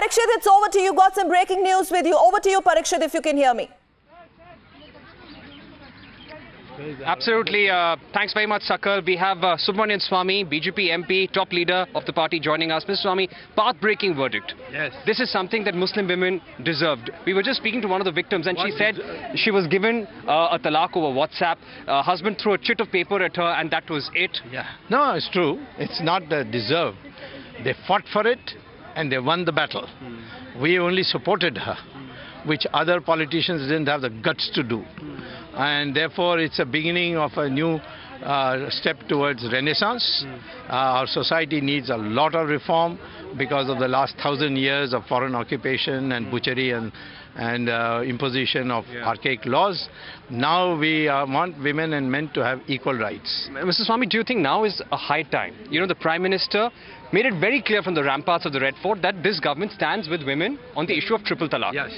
Parikshit, it's over to you. Got some breaking news with you. Over to you, Parikshit, if you can hear me. Absolutely. Thanks very much, Sakal. We have Subramanian Swamy, BJP MP, top leader of the party, joining us. Mr. Swamy, path-breaking verdict. Yes. This is something that Muslim women deserved. We were just speaking to one of the victims, and she said she was given a talaq over WhatsApp. Husband threw a chit of paper at her, and that was it. Yeah. No, it's true. It's not deserved. They fought for it, and they won the battle. We only supported her, which other politicians didn't have the guts to do. And therefore it's a beginning of a new step towards renaissance. Our society needs a lot of reform because of the last 1,000 years of foreign occupation and butchery and imposition of archaic laws. Now we want women and men to have equal rights. Mr. Swamy, do you think now is a high time? You know, the Prime Minister made it very clear from the ramparts of the Red Fort that this government stands with women on the issue of triple talaq. Yes.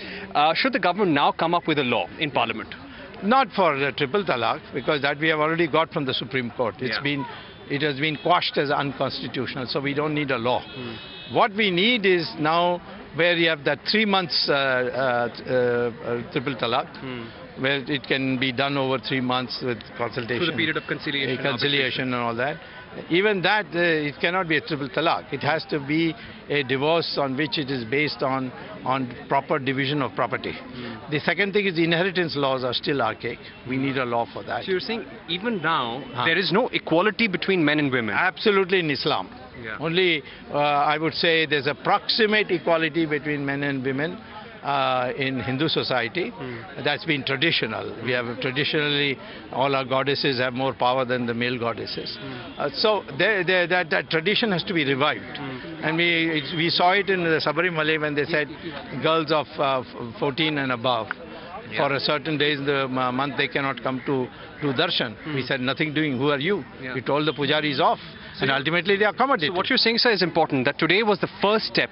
Should the government now come up with a law in Parliament? Not for the triple talaq, because that we have already got from the Supreme Court. It has been quashed as unconstitutional, so we don't need a law. What we need is now where you have that 3 months triple talaq, where it can be done over 3 months with consultation. Through the period of conciliation. And all that. Even that, it cannot be a triple talaq. It has to be a divorce on which it is based on proper division of property. The second thing is the inheritance laws are still archaic. We need a law for that. So you're saying even now there is no equality between men and women? Absolutely in Islam. Only I would say there's a proximate equality between men and women in Hindu society. That's been traditional. We have traditionally, all our goddesses have more power than the male goddesses. So that tradition has to be revived. And we saw it in the Subramanian when they said girls of 14 and above, for a certain days in the month they cannot come to darshan. We said, nothing doing, who are you? We told the pujaris off, and ultimately they accommodated. So what you're saying, sir, is important, that today was the first step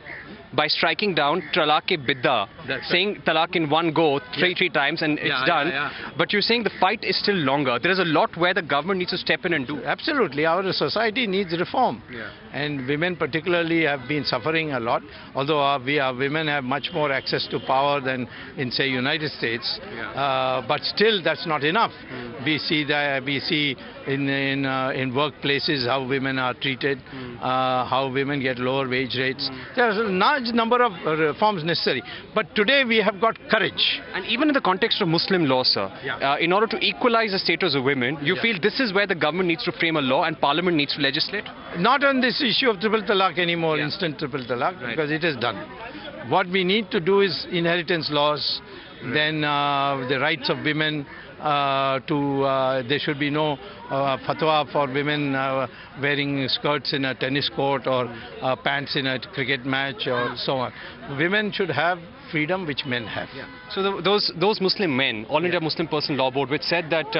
by striking down talaq-e-bidda, saying talaq in one go, three times, and it's done. But you're saying the fight is still longer. There is a lot where the government needs to step in and do. Absolutely. Our society needs reform. And women particularly have been suffering a lot. Although our women have much more access to power than in, say, United States. But still, that's not enough. We see in workplaces how women are treated, how women get lower wage rates. There's a large number of reforms necessary. But today we have got courage. And even in the context of Muslim law, sir, in order to equalize the status of women, you feel this is where the government needs to frame a law and Parliament needs to legislate? Not on this issue of triple talaq anymore, instant triple talaq, because it is done. What we need to do is inheritance laws, then the rights of women. There should be no fatwa for women wearing skirts in a tennis court or pants in a cricket match or so on. Women should have freedom which men have. So those Muslim men, All India Muslim Person Law Board, which said that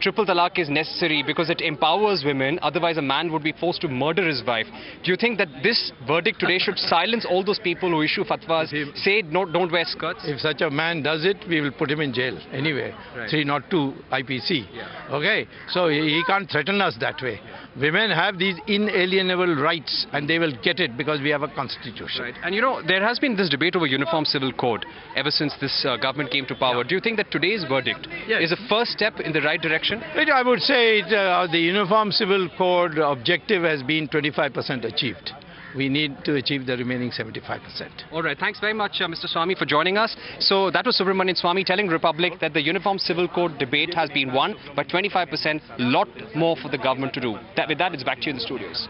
triple talaq is necessary because it empowers women, otherwise a man would be forced to murder his wife. Do you think that this verdict today should silence all those people who issue fatwas, say no, don't wear skirts? If such a man does it, we will put him in jail anyway. 302 IPC. Okay, so he can't threaten us that way. Women have these inalienable rights and they will get it because we have a constitution. And you know, there has been this debate over Uniform Civil Code ever since this government came to power. Do you think that today's verdict is a first step in the right direction? I would say the Uniform Civil Code objective has been 25% achieved. We need to achieve the remaining 75%. All right. Thanks very much, Mr. Swamy, for joining us. So that was Subramanian Swamy telling Republic that the Uniform Civil Code debate has been won by 25%, lot more for the government to do. With that, it's back to you in the studios.